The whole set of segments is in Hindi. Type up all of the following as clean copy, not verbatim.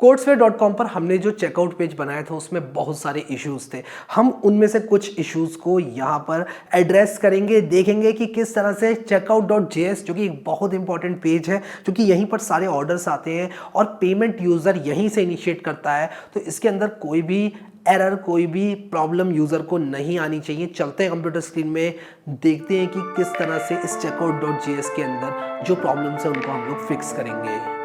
Codesphere.com पर हमने जो चेकआउट पेज बनाया था उसमें बहुत सारे इश्यूज थे। हम उनमें से कुछ इश्यूज को यहाँ पर एड्रेस करेंगे, देखेंगे कि किस तरह से checkout.js जो कि एक बहुत इंपॉर्टेंट पेज है, जो कि यहीं पर सारे ऑर्डर्स आते हैं और पेमेंट यूज़र यहीं से इनिशिएट करता है, तो इसके अंदर कोई भी एरर, कोई भी प्रॉब्लम यूज़र को नहीं आनी चाहिए। चलते हैं कंप्यूटर स्क्रीन में, देखते हैं कि किस तरह से इस checkout.js के अंदर जो प्रॉब्लम्स है उनको हम लोग फिक्स करेंगे।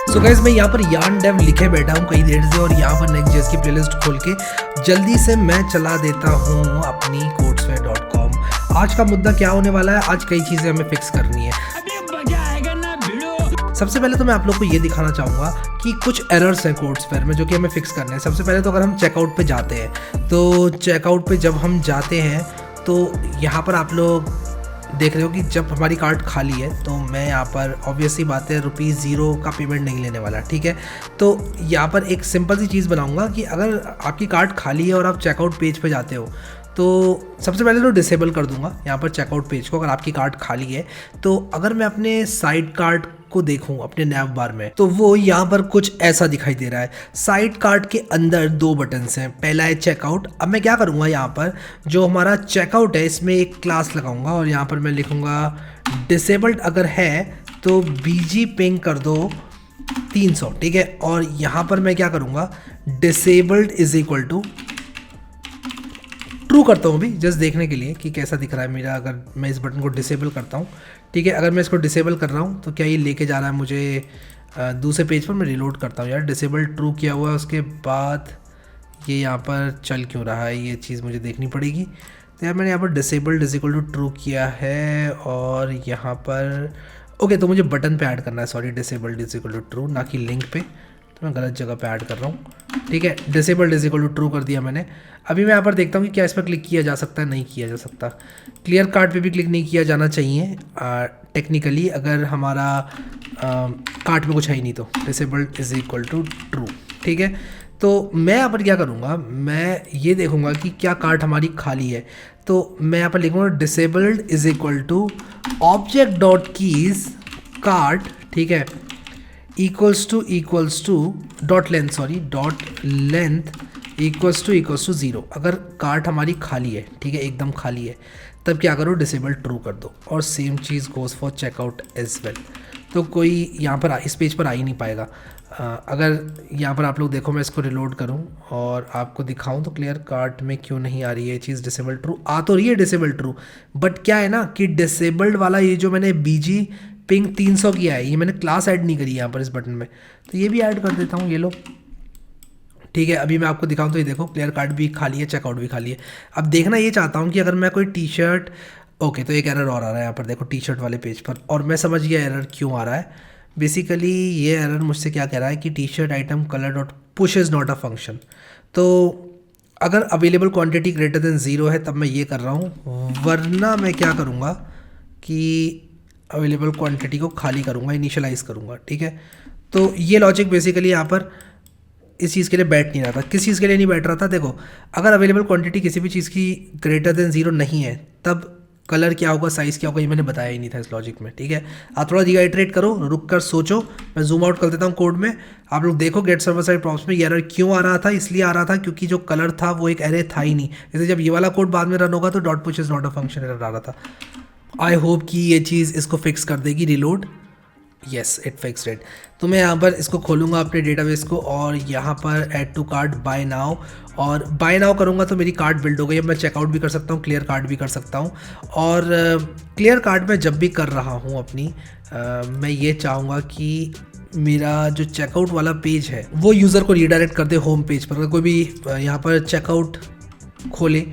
तो गाइस मैं यहाँ पर yarn dev लिखे बैठा हूँ कई देर से और यहाँ पर Next.js की प्लेलिस्ट खोल के जल्दी से मैं चला देता हूँ अपनी Codesphere.com। आज का मुद्दा क्या होने वाला है, आज कई चीज़ें हमें फिक्स करनी है। सबसे पहले तो मैं आप लोग को ये दिखाना चाहूँगा कि कुछ एरर्स हैं Codesphere में जो कि हमें फिक्स करने हैं। सबसे पहले तो अगर हम चेकआउट पे जाते हैं तो चेकआउट पे जब हम जाते हैं तो यहाँ पर आप लोग देख रहे हो कि जब हमारी कार्ट खाली है तो मैं यहाँ पर ऑब्वियसली बात है ₹0 का पेमेंट नहीं लेने वाला, ठीक है। तो यहाँ पर एक सिंपल सी चीज़ बनाऊंगा कि अगर आपकी कार्ट खाली है और आप चेकआउट पेज पे जाते हो तो सबसे पहले तो डिसेबल कर दूंगा यहाँ पर चेकआउट पेज को। अगर आपकी कार्ट खाली है तो अगर मैं अपने साइड कार्ट को देखूं अपने नैव बार में तो वो यहाँ पर कुछ ऐसा दिखाई दे रहा है। साइड कार्ट के अंदर दो बटन्स हैं, पहला है चेकआउट। अब मैं क्या करूँगा, यहाँ पर जो हमारा चेकआउट है इसमें एक क्लास लगाऊंगा और यहाँ पर मैं लिखूँगा डिसेबल्ड अगर है तो बीजी पिंग कर दो 300, ठीक है। और यहाँ पर मैं क्या करूँगा, disabled is equal to true करता हूँ अभी जस्ट देखने के लिए कि कैसा दिख रहा है मेरा। अगर मैं इस बटन को डिसेबल करता हूँ, ठीक है, अगर मैं इसको डिसेबल कर रहा हूँ तो क्या ये लेके जा रहा है मुझे दूसरे पेज पर। मैं रिलोड करता हूँ यार, डिसेबल ट्रू किया हुआ है, उसके बाद ये यहाँ पर चल क्यों रहा है, ये चीज़ मुझे देखनी पड़ेगी। तो यार मैंने यहाँ पर disabled is equal to true किया है और यहाँ पर ओके, तो मुझे बटन पे ऐड करना है, sorry, disabled is equal to true, ना कि लिंक पे। तो मैं गलत जगह पे ऐड कर रहा हूँ, ठीक है। Disabled is equal to true कर दिया मैंने। अभी मैं यहाँ पर देखता हूँ कि क्या इस पर क्लिक किया जा सकता है, नहीं किया जा सकता। क्लियर कार्ट पे भी क्लिक नहीं किया जाना चाहिए टेक्निकली, अगर हमारा कार्ट में कुछ है ही नहीं तो। Disabled is equal to true, ठीक है। तो मैं यहाँ पर क्या करूँगा, मैं ये देखूँगा कि क्या कार्ट हमारी खाली है। तो मैं यहाँ पर लिखूँगा disabled is equal to object dot keys cart, ठीक है, equals to dot length equals to 0। अगर कार्ट हमारी खाली है, ठीक है, एकदम खाली है, तब क्या करो, डिसेबल ट्रू कर दो। और सेम चीज़ goes for checkout as well. तो कोई यहाँ पर इस पेज पर आ ही नहीं पाएगा। अगर यहाँ पर आप लोग देखो, मैं इसको रिलोड करूँ और आपको दिखाऊँ तो क्लियर कार्ट में क्यों नहीं आ रही है चीज़। डिसेबल ट्रू आ तो रही है, डिसेबल ट्रू, बट क्या है ना कि डिसेबल्ड वाला ये जो मैंने बीजी पिंग 300 किया है, ये मैंने क्लास ऐड नहीं करी यहाँ पर इस बटन में, तो ये भी ऐड कर देता हूँ, ये लो, ठीक है। अभी मैं आपको दिखाऊँ तो ये देखो, क्लियर कार्ट भी खाली है, चेकआउट भी खाली है। अब देखना ये चाहता हूँ कि अगर मैं कोई टी शर्ट, ओके, तो एक एरर और आ रहा है यहाँ पर देखो टी शर्ट वाले पेज पर, और मैं समझ गया एरर क्यों आ रहा है। बेसिकली ये एरर मुझसे क्या कह रहा है कि T shirt item colour dot push is not a function. तो अगर अवेलेबल क्वान्टिटी ग्रेटर देन 0 है तब मैं ये कर रहा हूँ, वरना मैं क्या करूँगा कि अवेलेबल क्वांटिटी को खाली करूँगा, इनिशियलाइज़ करूँगा, ठीक है। तो ये लॉजिक बेसिकली यहाँ पर इस चीज़ के लिए बैठ नहीं रहा था। किस चीज़ के लिए नहीं बैठ रहा था, देखो, अगर अवेलेबल क्वांटिटी किसी भी चीज़ की ग्रेटर देन 0 नहीं है तब कलर क्या होगा, साइज़ क्या होगा, ये मैंने बताया ही नहीं था इस लॉजिक में, ठीक है। आप थोड़ा रिआइट्रेट करो, रुक कर सोचो। मैं जूम आउट कर देता हूँ कोड में, आप लोग देखो गेट सर्वर साइड प्रॉब्लम्स में ये एरर क्यों आ रहा था। इसलिए आ रहा था क्योंकि जो कलर था वो एक एरे था ही नहीं। जैसे जब ये वाला कोड बाद में रन होगा तो dot push is not a function error आ रहा था। आई होप कि ये चीज़ इसको फिक्स कर देगी। Reload, yes, it fixed it. तो मैं यहाँ पर इसको खोलूँगा अपने डेटाबेस को और यहाँ पर add to cart buy now, और बाय नाउ करूँगा तो मेरी कार्ट बिल्ड हो गई। अब मैं चेकआउट भी कर सकता हूँ, क्लियर कार्ट भी कर सकता हूँ। और क्लियर कार्ट में जब भी कर रहा हूँ अपनी, मैं ये चाहूँगा कि मेरा जो चेकआउट वाला पेज है वो यूज़र को रीडायरेक्ट कर दे होम पेज पर। अगर कोई भी यहाँ पर चेकआउट खोले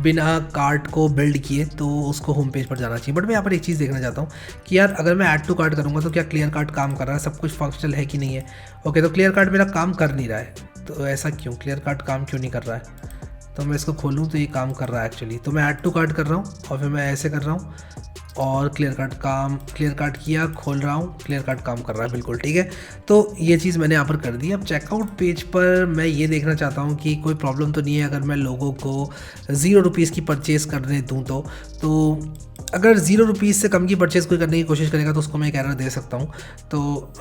बिना कार्ट को बिल्ड किए तो उसको होम पेज पर जाना चाहिए। बट मैं यहाँ पर एक चीज़ देखना चाहता हूँ कि यार अगर मैं ऐड टू कार्ट करूँगा तो क्या क्लियर कार्ट काम कर रहा है, सब कुछ फंक्शनल है कि नहीं है। ओके, तो क्लियर कार्ट मेरा काम कर नहीं रहा है, तो ऐसा क्यों, क्लियर कार्ट काम क्यों नहीं कर रहा है। तो मैं इसको खोलूँ तो ये काम कर रहा है एक्चुअली। तो मैं ऐड टू कार्ट कर रहा हूँ और फिर मैं ऐसे कर रहा हूँ और क्लियर कट किया, खोल रहा हूँ, क्लियर कट काम कर रहा है बिल्कुल ठीक है। तो ये चीज़ मैंने यहाँ पर कर दी। अब चेकआउट पेज पर मैं ये देखना चाहता हूँ कि कोई प्रॉब्लम तो नहीं है अगर मैं लोगों को 0 रुपीज़ की परचेज़ करने दूँ तो अगर 0 रुपीज़ से कम की परचेज़ कोई करने की कोशिश करेगा तो उसको मैं एक एरर दे सकता हूँ। तो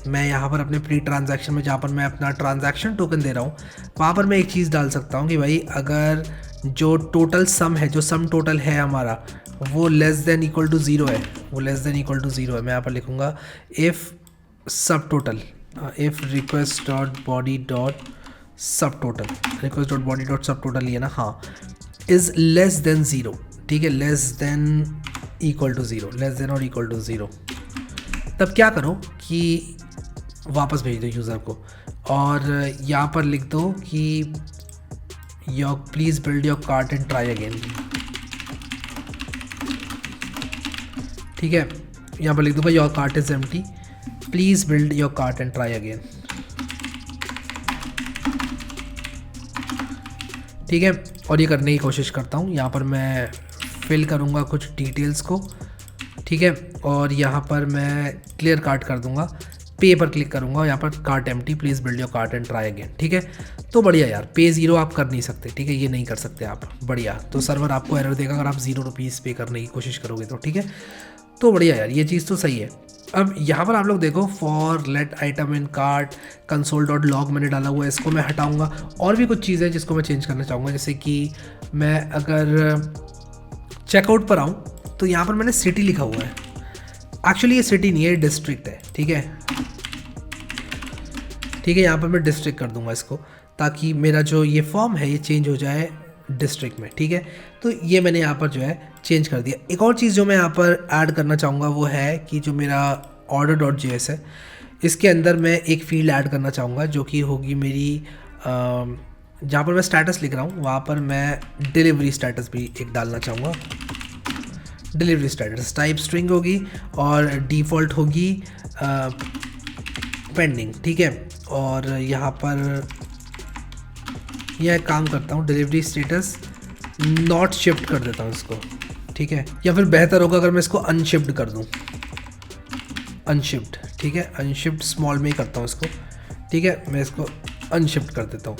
मैं यहाँ पर अपने प्री ट्रांजैक्शन में जहाँ पर मैं अपना ट्रांजैक्शन टोकन दे रहा हूँ वहाँ पर मैं एक चीज़ डाल सकता हूँ कि भाई अगर जो टोटल सम है, जो सम टोटल है हमारा, वो less than equal to zero है, वो less than equal to zero है। मैं यहाँ पर लिखूँगा if subtotal, if request dot body dot subtotal, request dot body dot subtotal ये ना, हाँ, इज़ लेस देन ज़ीरो, ठीक है, less than equal to zero, less than और इक्वल टू ज़ीरो। तब क्या करो कि वापस भेज दो यूज़र को और यहाँ पर लिख दो कि your please build your cart and try again, ठीक है। यहाँ पर लिख दूँगा your cart is empty, please build your cart and try again, ठीक है। और ये करने की कोशिश करता हूँ। यहाँ पर मैं फिल करूँगा कुछ डिटेल्स को, ठीक है, और यहाँ पर मैं क्लियर कार्ट कर दूँगा, पे पर क्लिक करूँगा, यहाँ पर cart empty, please build your cart and try again, ठीक है। तो बढ़िया यार, पे 0 आप कर नहीं सकते, ठीक है, ये नहीं कर सकते आप, बढ़िया। तो सर्वर आपको एरर देगा अगर आप 0 रुपीज़ पे करने की कोशिश करोगे तो, ठीक है। तो बढ़िया यार, ये चीज़ तो सही है। अब यहाँ पर आप लोग देखो, for let item in cart console dot log मैंने डाला हुआ है, इसको मैं हटाऊँगा। और भी कुछ चीज़ें जिसको मैं चेंज करना चाहूँगा, जैसे कि मैं अगर चेकआउट पर आऊँ तो यहाँ पर मैंने सिटी लिखा हुआ है, एक्चुअली ये सिटी नहीं है, डिस्ट्रिक्ट है, ठीक है, ठीक है। यहाँ पर मैं डिस्ट्रिक्ट कर दूंगा इसको, ताकि मेरा जो ये फॉर्म है ये चेंज हो जाए डिस्ट्रिक्ट में, ठीक है। तो ये मैंने यहाँ पर जो है चेंज कर दिया। एक और चीज़ जो मैं यहाँ पर ऐड करना चाहूँगा वो है कि जो मेरा ऑर्डर डॉट जेएस है, इसके अंदर मैं एक फील्ड ऐड करना चाहूँगा जो कि होगी मेरी, जहाँ पर मैं स्टेटस लिख रहा हूँ वहाँ पर मैं डिलीवरी स्टेटस भी एक डालना चाहूँगा। डिलीवरी स्टेटस टाइप स्ट्रिंग होगी और डिफ़ॉल्ट होगी पेंडिंग, ठीक है। और यहाँ पर यह काम करता हूँ, डिलीवरी स्टेटस नॉट शिफ्ट कर देता हूँ इसको, ठीक है। या फिर बेहतर होगा अगर मैं इसको अनशिफ्ट कर दूँ, अनशिफ्ट, ठीक है, अनशिफ्ट स्मॉल में ही करता हूँ इसको, ठीक है। मैं इसको अनशिफ्ट कर देता हूँ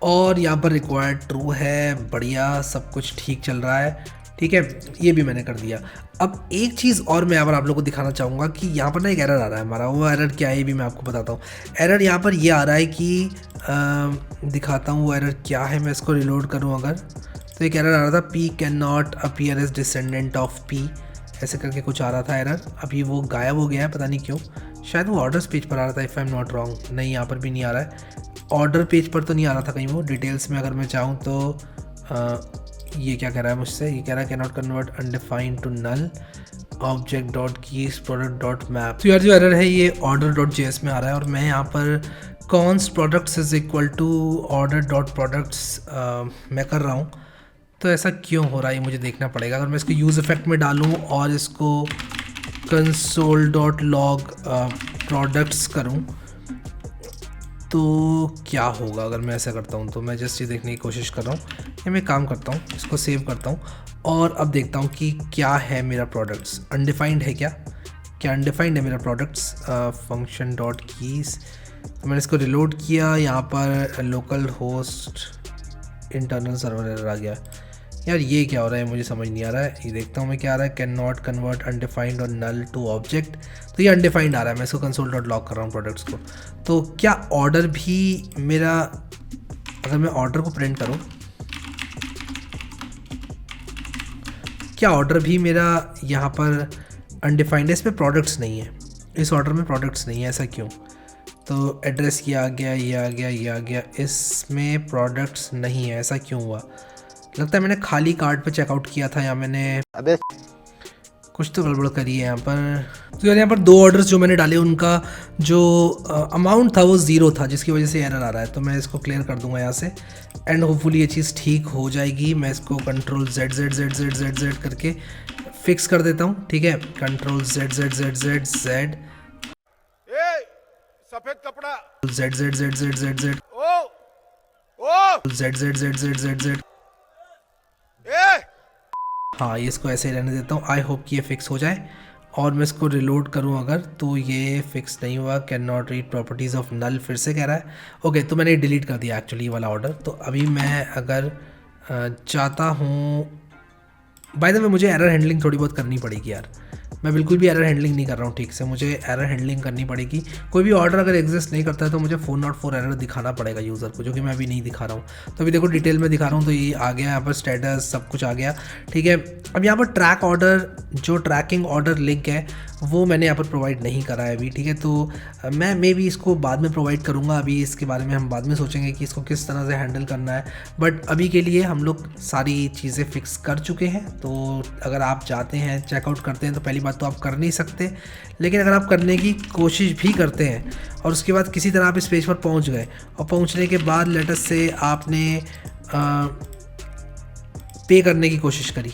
और यहाँ पर रिक्वायर्ड ट्रू है, बढ़िया, सब कुछ ठीक चल रहा है, ठीक है, ये भी मैंने कर दिया। अब एक चीज़ और मैं यहाँ पर आप लोगों को दिखाना चाहूँगा कि यहाँ पर ना एक एरर आ रहा है हमारा, वो एरर क्या है ये भी मैं आपको बताता हूँ। एरर यहाँ पर ये आ रहा है कि दिखाता हूँ वो एरर क्या है, मैं इसको रिलोड करूँ अगर, तो एक एरर आ रहा था, P cannot appear as descendant of P, ऐसे करके कुछ आ रहा था एरर। अभी वो गायब हो गया है, पता नहीं क्यों, शायद वो ऑर्डर्स पेज पर आ रहा था, if I am not wrong. नहीं, यहाँ पर भी नहीं आ रहा है, ऑर्डर पेज पर तो नहीं आ रहा था कहीं, वो डिटेल्स में अगर मैं चाहूँ तो ये क्या कह रहा है मुझसे, ये कह रहा है cannot convert undefined to null object dot keys product dot map. तो यार जो एरर है ये ऑर्डर डॉट जेएस में आ रहा है और मैं यहाँ पर const products is equal to order dot products मैं कर रहा हूँ। तो ऐसा क्यों हो रहा है ये मुझे देखना पड़ेगा। अगर मैं इसको यूज़ इफेक्ट में डालूँ और इसको कंसोल डॉट लॉग प्रोडक्ट्स करूँ तो क्या होगा अगर मैं ऐसा करता हूँ। तो मैं जस्ट ये देखने की कोशिश कर रहा हूँ, ये मैं काम करता हूँ, इसको सेव करता हूँ और अब देखता हूँ कि क्या है मेरा प्रोडक्ट्स, अनडिफाइंड है क्या अनडिफाइंड है मेरा प्रोडक्ट्स फंक्शन डॉट कीज़। मैंने इसको रिलोड किया, यहाँ पर local host internal server error आ गया। यार ये क्या हो रहा है मुझे समझ नहीं आ रहा है। ये देखता हूँ मैं क्या आ रहा है, कैन नॉट कन्वर्ट अनडिफाइंड और नल टू ऑब्जेक्ट, तो ये अनडिफाइंड आ रहा है। मैं इसको कंसोल डॉट लॉग कर रहा हूँ प्रोडक्ट्स को। तो क्या ऑर्डर भी मेरा, अगर मैं ऑर्डर को प्रिंट करूँ, क्या ऑर्डर भी मेरा यहाँ पर अनडिफाइंड है, इसमें प्रोडक्ट्स नहीं है, इस ऑर्डर में प्रोडक्ट्स नहीं है, ऐसा क्यों। तो एड्रेस ये आ गया, ये आ गया, ये आ गया, इसमें प्रोडक्ट्स नहीं है, ऐसा क्यों हुआ। लगता है मैंने खाली कार्ड पे चेकआउट किया था या मैंने अबे कुछ तो गड़बड़ करी है यहाँ पर। तो यार यहाँ पर 2 ऑर्डर्स जो मैंने डाले उनका जो अमाउंट था वो 0 था, जिसकी वजह से एरर आ रहा है। तो मैं इसको क्लियर कर दूंगा यहाँ से एंड होपफुली ये चीज़ ठीक हो जाएगी। मैं इसको control Z Z Z Z Z Z करके फिक्स कर देता हूँ, ठीक है। Control Z Z Z Z Z सफेद कपड़ा Z Z Z Z Z Z O Z Z Z Z Z Z हाँ, ये इसको ऐसे ही रहने देता हूँ। आई होप कि ये फिक्स हो जाए। और मैं इसको रिलोड करूँ अगर, तो ये फिक्स नहीं हुआ। Cannot read properties of null फिर से कह रहा है। ओके, तो मैंने डिलीट कर दिया एक्चुअली ये वाला ऑर्डर। तो अभी मैं अगर चाहता हूँ, बाय द वे मुझे एरर हैंडलिंग थोड़ी बहुत करनी पड़ेगी यार। मैं बिल्कुल भी एरर हैंडलिंग नहीं कर रहा हूँ ठीक से, मुझे एरर हैंडलिंग करनी पड़ेगी। कोई भी ऑर्डर अगर एग्जिस्ट नहीं करता है तो मुझे 404 एरर दिखाना पड़ेगा यूज़र को, जो कि मैं अभी नहीं दिखा रहा हूँ। तो अभी देखो डिटेल में दिखा रहा हूँ, तो ये आ गया यहाँ पर स्टेटस, सब कुछ आ गया। ठीक है, अब यहाँ पर ट्रैक ऑर्डर, जो ट्रैकिंग ऑर्डर लिंक है वो मैंने यहाँ पर प्रोवाइड नहीं करा है अभी। ठीक है, तो मैं मे भी इसको बाद में प्रोवाइड करूँगा। अभी इसके बारे में हम बाद में सोचेंगे कि इसको किस तरह से हैंडल करना है। बट अभी के लिए हम लोग सारी चीज़ें फिक्स कर चुके हैं। तो अगर आप जाते हैं, चेकआउट करते हैं, तो पहली बात तो आप कर नहीं सकते, लेकिन अगर आप करने की कोशिश भी करते हैं और उसके बाद किसी तरह आप इस पेज पर पहुंच गए, और पहुंचने के बाद लेटर से आपने पे करने की कोशिश करी,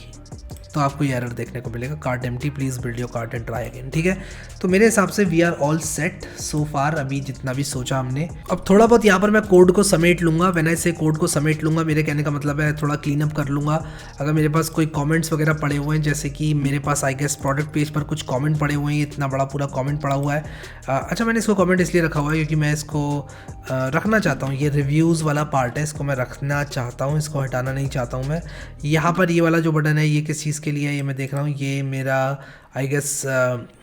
तो आपको ये एरर देखने को मिलेगा, cart empty, please build your cart and try again. ठीक है, तो मेरे हिसाब से वी आर ऑल सेट सो फार। अभी जितना भी सोचा हमने, अब थोड़ा बहुत यहाँ पर मैं कोड को समेट लूँगा। व्हेन आई से कोड को समेट लूँगा, मेरे कहने का मतलब है थोड़ा क्लीन अप कर लूँगा। अगर मेरे पास कोई कमेंट्स वगैरह पड़े हुए हैं, जैसे कि मेरे पास आई गेस प्रोडक्ट पेज पर कुछ कमेंट पड़े हुए हैं, इतना बड़ा पूरा कमेंट पड़ा हुआ है। अच्छा, मैंने इसको कमेंट इसलिए रखा हुआ है क्योंकि मैं इसको रखना चाहता हूँ। ये रिव्यूज़ वाला पार्ट है, इसको मैं रखना चाहता हूँ, इसको हटाना नहीं चाहता हूँ मैं। यहाँ पर ये वाला जो बटन है, ये किस चीज़ के लिए है ये मैं देख रहा हूँ। ये मेरा आई गेस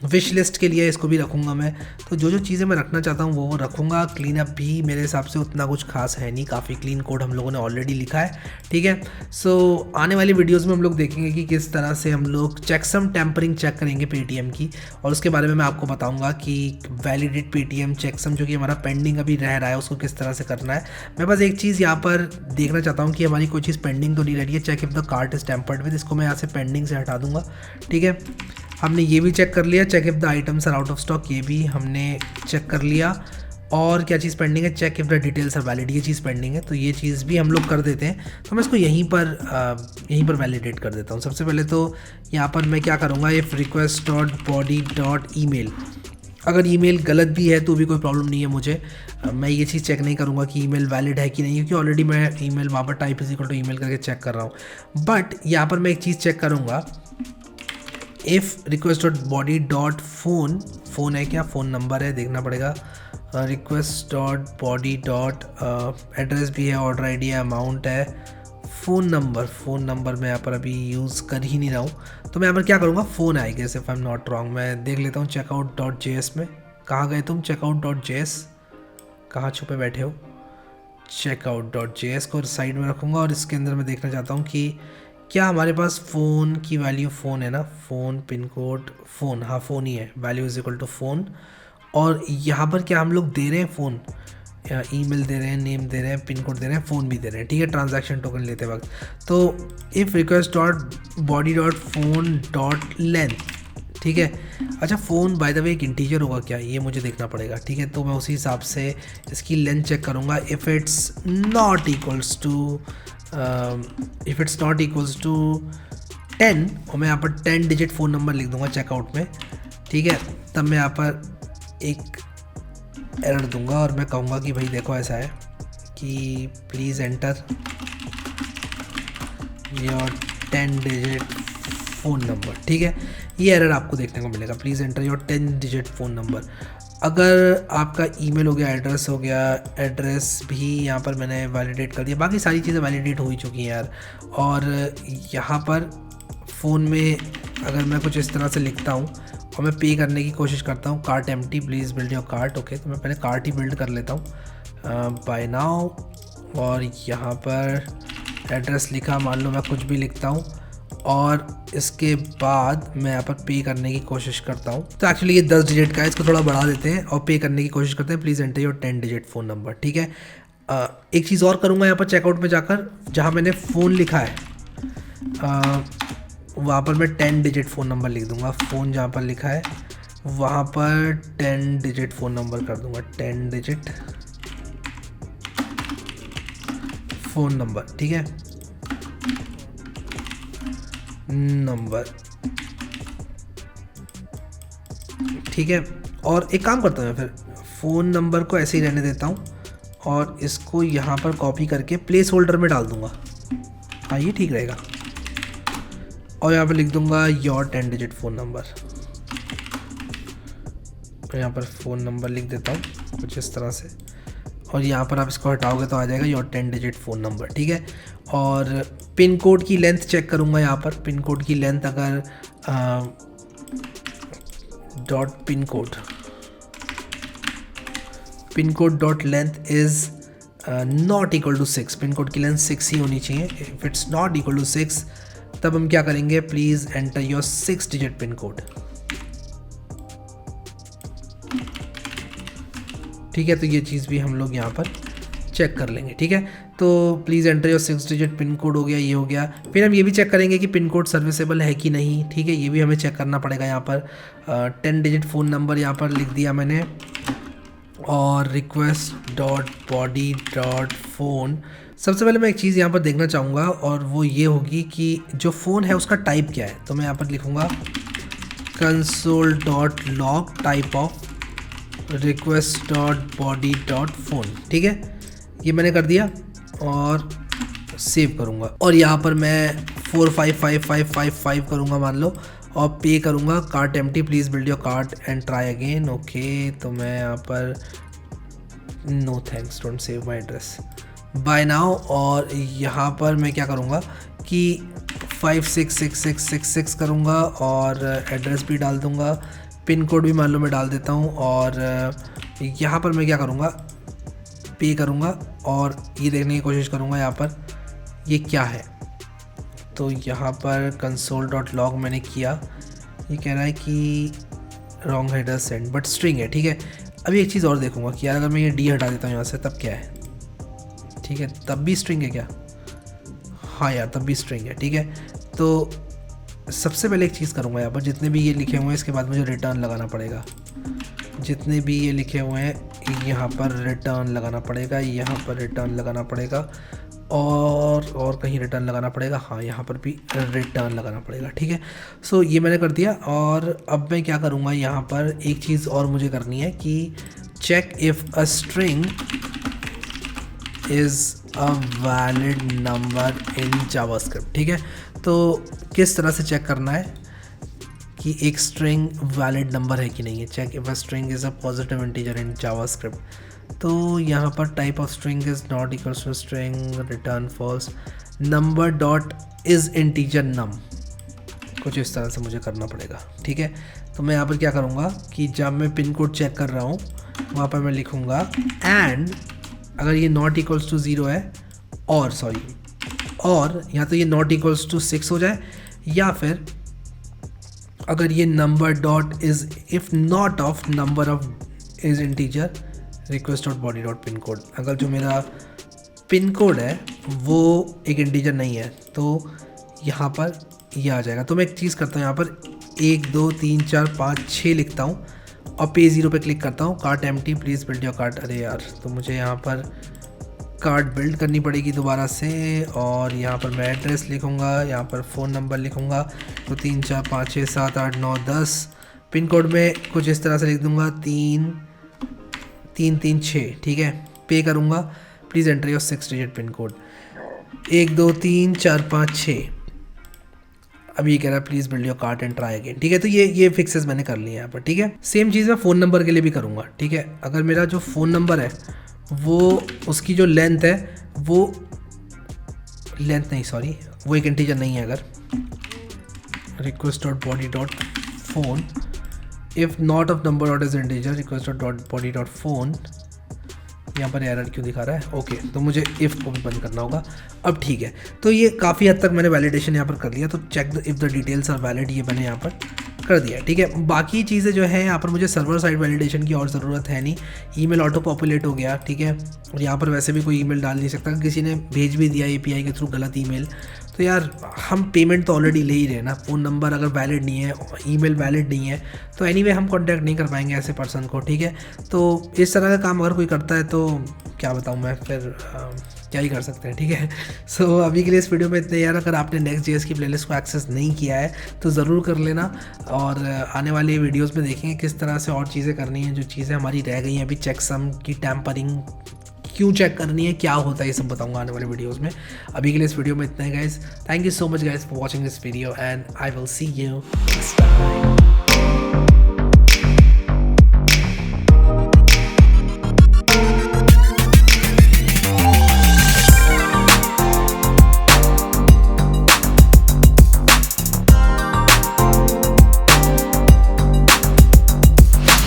विश लिस्ट के लिए, इसको भी रखूँगा मैं। तो जो जो चीज़ें मैं रखना चाहता हूँ वो रखूँगा। क्लीन अप भी मेरे हिसाब से उतना कुछ खास है नहीं, काफ़ी क्लीन कोड हम लोगों ने ऑलरेडी लिखा है। ठीक है, सो आने वाली वीडियोस में हम लोग देखेंगे कि किस तरह से हम लोग चेकसम टैम्परिंग चेक करेंगे पेटीएम की, और उसके बारे में मैं आपको बताऊँगा कि वैलिडेट पेटीएम चेकसम जो कि हमारा पेंडिंग अभी रह रहा है, उसको किस तरह से करना है। मैं बस एक चीज़ यहाँ पर देखना चाहता हूँ कि हमारी कोई चीज़ पेंडिंग तो नहीं रह रही है। Check if the cart is tampered with, इसको मैं यहाँ से पेंडिंग से हटा दूँगा। ठीक है, हमने ये भी चेक कर लिया। Check if the items are out of stock, ये भी हमने चेक कर लिया। और क्या चीज़ पेंडिंग है, check if the details are valid, ये चीज़ पेंडिंग है। तो ये चीज़ भी हम लोग कर देते हैं। तो मैं इसको यहीं पर वैलिडेट कर देता हूँ। सबसे पहले तो यहाँ पर मैं क्या करूँगा, if request dot body dot email, अगर ईमेल गलत भी है तो भी कोई प्रॉब्लम नहीं है मुझे। मैं ये चीज़ चेक नहीं करूँगा कि ईमेल वैलिड है कि नहीं, क्योंकि ऑलरेडी मैं ईमेल वहाँ पर type is equal to email करके चेक कर रहा हूँ। बट यहाँ पर मैं एक चीज़ चेक करूँगा, if request dot body dot phone, phone है क्या, फ़ोन नंबर है, देखना पड़ेगा। Request dot body dot address भी है, ऑर्डर आईडी है, अमाउंट है, फ़ोन नंबर मैं यहाँ पर अभी यूज़ कर ही नहीं रहा हूँ। तो मैं यहाँ पर क्या करूँगा, फ़ोन आएगा if I am not wrong. मैं देख लेता हूँ चेकआउट डॉट जेएस में, कहाँ गए तुम, चेकआउट डॉट जेएस, कहाँ छुपे बैठे हो। चेकआउट डॉट जेएस को साइड में रखूँगा, और इसके अंदर मैं देखना चाहता हूँ कि क्या हमारे पास फ़ोन की वैल्यू, फ़ोन है ना, फ़ोन पिन कोड फ़ोन, हाँ फ़ोन ही है, value is equal to phone. और यहाँ पर क्या हम लोग दे रहे हैं फ़ोन, ईमेल दे रहे हैं, नेम दे रहे हैं, पिन कोड दे रहे हैं, फ़ोन भी दे रहे हैं। ठीक है, ट्रांजैक्शन टोकन लेते वक्त। तो if request dot body dot phone dot length, ठीक है। अच्छा, फ़ोन बाय द वे एक इंटीजर होगा क्या, ये मुझे देखना पड़ेगा। ठीक है, तो मैं उसी हिसाब से इसकी लेंथ चेक करूँगा। If it's not equals to 10, और मैं यहाँ पर 10 डिजिट फ़ोन नंबर लिख दूँगा चेकआउट में। ठीक है, तब मैं यहाँ पर एक एरर दूंगा और मैं कहूँगा कि भाई देखो ऐसा है कि please enter your 10 digit phone number. ठीक है, ये एरर आपको देखने को मिलेगा, please enter your 10 digit phone number. अगर आपका ईमेल हो गया, एड्रेस हो गया, एड्रेस भी यहाँ पर मैंने वैलिडेट कर दिया, बाकी सारी चीज़ें वैलिडेट हो ही चुकी हैं यार। और यहाँ पर फ़ोन में अगर मैं कुछ इस तरह से लिखता हूँ और मैं पे करने की कोशिश करता हूँ, cart empty, please build your cart. Okay, तो मैं पहले कार्ट ही बिल्ड कर लेता हूँ बाय नाउ, और यहाँ पर एड्रेस लिखा, मान लो मैं कुछ भी लिखता हूँ, और इसके बाद मैं यहाँ पर पे करने की कोशिश करता हूँ। तो एक्चुअली ये 10 डिजिट का है, इसको थोड़ा बढ़ा देते हैं और पे करने की कोशिश करते हैं, please enter your 10 digit phone number. ठीक है, एक चीज़ और करूँगा यहाँ पर चेकआउट में जाकर, जहाँ मैंने फ़ोन लिखा है वहाँ पर मैं 10 डिजिट फ़ोन नंबर लिख दूँगा। फ़ोन जहाँ पर लिखा है वहाँ पर 10 डिजिट फ़ोन नंबर कर दूँगा, 10 डिजिट फ़ोन नंबर। ठीक है, नंबर, ठीक है। और एक काम करता हूँ मैं, फिर फ़ोन नंबर को ऐसे ही रहने देता हूँ और इसको यहाँ पर कॉपी करके प्लेस होल्डर में डाल दूँगा। हाँ, ये ठीक रहेगा। और यहाँ पर लिख दूंगा योर 10 डिजिट फ़ोन नंबर। यहाँ पर फ़ोन नंबर लिख देता हूँ कुछ इस तरह से, और यहाँ पर आप इसको हटाओगे तो आ जाएगा योर 10 डिजिट फ़ोन नंबर, ठीक है। और पिन कोड की लेंथ चेक करूँगा। यहाँ पर पिन कोड की लेंथ अगर pin code dot length is not equal to 6, pin code की लेंथ 6 ही होनी चाहिए। If it's not equal to 6 तब हम क्या करेंगे, please enter your 6 digit pin code, ठीक है। तो ये चीज़ भी हम लोग यहाँ पर चेक कर लेंगे, ठीक है। तो please enter your 6 digit pin code हो गया, ये हो गया। फिर हम ये भी चेक करेंगे कि पिन कोड सर्विसेबल है कि नहीं, ठीक है। ये भी हमें चेक करना पड़ेगा। यहाँ पर 10 डिजिट फ़ोन नंबर यहाँ पर लिख दिया मैंने, और request dot body dot phone. सबसे पहले मैं एक चीज़ यहाँ पर देखना चाहूँगा, और वो ये होगी कि जो फ़ोन है उसका टाइप क्या है। तो मैं यहाँ पर लिखूँगा console dot log type of request dot body dot phone, ठीक है। ये मैंने कर दिया और सेव करूँगा, और यहाँ पर मैं 455555 करूँगा मान लो, और पे करूँगा cart empty, please build your cart and try again, okay. तो मैं यहाँ पर no thanks, don't save my address buy now. और यहाँ पर मैं क्या करूँगा कि 566666 करूँगा और एड्रेस भी डाल दूँगा, पिन कोड भी मान लो मैं डाल देता हूँ, और यहाँ पर मैं क्या करूँगा, पे करूँगा और ये देखने की कोशिश करूँगा यहाँ पर ये क्या है। तो यहाँ पर कंसोल डॉट लॉग मैंने किया, ये कह रहा है कि wrong header send, but string है, ठीक है। अभी एक चीज़ और देखूँगा कि यार अगर मैं ये डी हटा देता हूँ यहाँ से तब क्या है, ठीक है, तब भी स्ट्रिंग है क्या? हाँ यार तब भी स्ट्रिंग है, ठीक है। तो सबसे पहले एक चीज़ करूँगा, यहाँ पर जितने भी ये लिखे हुए हैं इसके बाद मुझे रिटर्न लगाना पड़ेगा, जितने भी ये लिखे हुए हैं यहाँ पर रिटर्न लगाना पड़ेगा, यहाँ पर रिटर्न लगाना पड़ेगा, और कहीं रिटर्न लगाना पड़ेगा, हाँ यहाँ पर भी रिटर्न लगाना पड़ेगा, ठीक है। सो ये मैंने कर दिया। और अब मैं क्या करूँगा, यहाँ पर एक चीज़ और मुझे करनी है कि check if a string is a valid number in JavaScript, ठीक है। तो किस तरह से चेक करना है कि एक स्ट्रिंग वैलिड नंबर है कि नहीं है। Check if a string is a positive integer in JavaScript. तो यहाँ पर type of string is not equals to string, return false, number dot is integer num, कुछ इस तरह से मुझे करना पड़ेगा, ठीक है। तो मैं यहाँ पर क्या करूँगा कि जब मैं पिन कोड चेक कर रहा हूँ वहाँ पर मैं लिखूँगा एंड अगर ये नॉट इक्वल्स टू 0 है, और या तो ये नॉट इक्वल्स टू 6 हो जाए, या फिर अगर ये number dot is if not of number of is integer request dot body dot pin code, अगर जो मेरा पिन कोड है वो एक इंटीजर नहीं है तो यहाँ पर ये आ जाएगा। तो मैं एक चीज़ करता हूँ, यहाँ पर 1 2 3 4 5 6 लिखता हूँ और पे 0 पे क्लिक करता हूँ, cart empty please build your cart. अरे यार, तो मुझे यहाँ पर कार्ट बिल्ड करनी पड़ेगी दोबारा से, और यहाँ पर मैं एड्रेस लिखूँगा, यहाँ पर फ़ोन नंबर लिखूँगा, तो 3 4 5 6 7 8 9 10, पिन कोड में कुछ इस तरह से लिख दूँगा 3 3 3 6, ठीक है। पे करूँगा, please enter your 6 digit pin code, 1 2 3 4 5 6। अब ये कह रहा है please build your cart and try again, ठीक है। तो ये फिक्सेस मैंने कर लिए यहाँ पर, ठीक है। सेम चीज़ मैं फ़ोन नंबर के लिए भी करूँगा, ठीक है। अगर मेरा जो फ़ोन नंबर है वो उसकी जो लेंथ है वो वो एक इंटीजर नहीं है, अगर request dot body dot phone if not of number dot is integer request dot body dot phone, यहाँ पर एरर क्यों दिखा रहा है? ओके, तो मुझे इफ़ को भी बंद करना होगा। अब ठीक है, तो ये काफ़ी हद तक मैंने वैलिडेशन यहाँ पर कर लिया। तो check if the details are valid, ये मैंने यहाँ पर कर दिया, ठीक है। बाकी चीज़ें जो है यहाँ पर मुझे सर्वर साइड वैलिडेशन की और ज़रूरत है नहीं। ईमेल ऑटो पॉपुलेट हो गया, ठीक है। और यहाँ पर वैसे भी कोई ईमेल डाल नहीं सकता, किसी ने भेज भी दिया API के थ्रू गलत ईमेल, तो यार हम पेमेंट तो ऑलरेडी ले ही रहे हैं ना। फ़ोन नंबर अगर वैलिड नहीं है, ईमेल वैलिड नहीं है, तो एनीवे हम कांटेक्ट नहीं कर पाएंगे ऐसे पर्सन को, ठीक है। तो इस तरह का काम अगर कोई करता है तो क्या बताऊँ मैं, फिर क्या ही कर सकते हैं, ठीक है। सो अभी के लिए इस वीडियो में इतने यार। अगर आपने Next.js की प्लेलिस्ट को एक्सेस नहीं किया है तो ज़रूर कर लेना, और आने वाले वीडियोस में देखेंगे किस तरह से और चीज़ें करनी है, जो चीज़ें हमारी रह गई हैं अभी, चेकसम की टैम्परिंग क्यों चेक करनी है, क्या होता है, ये सब बताऊंगा आने वाले वीडियोस में। अभी के लिए इस वीडियो में इतना है guys. Thank you so much guys for watching this video and I will see you next time.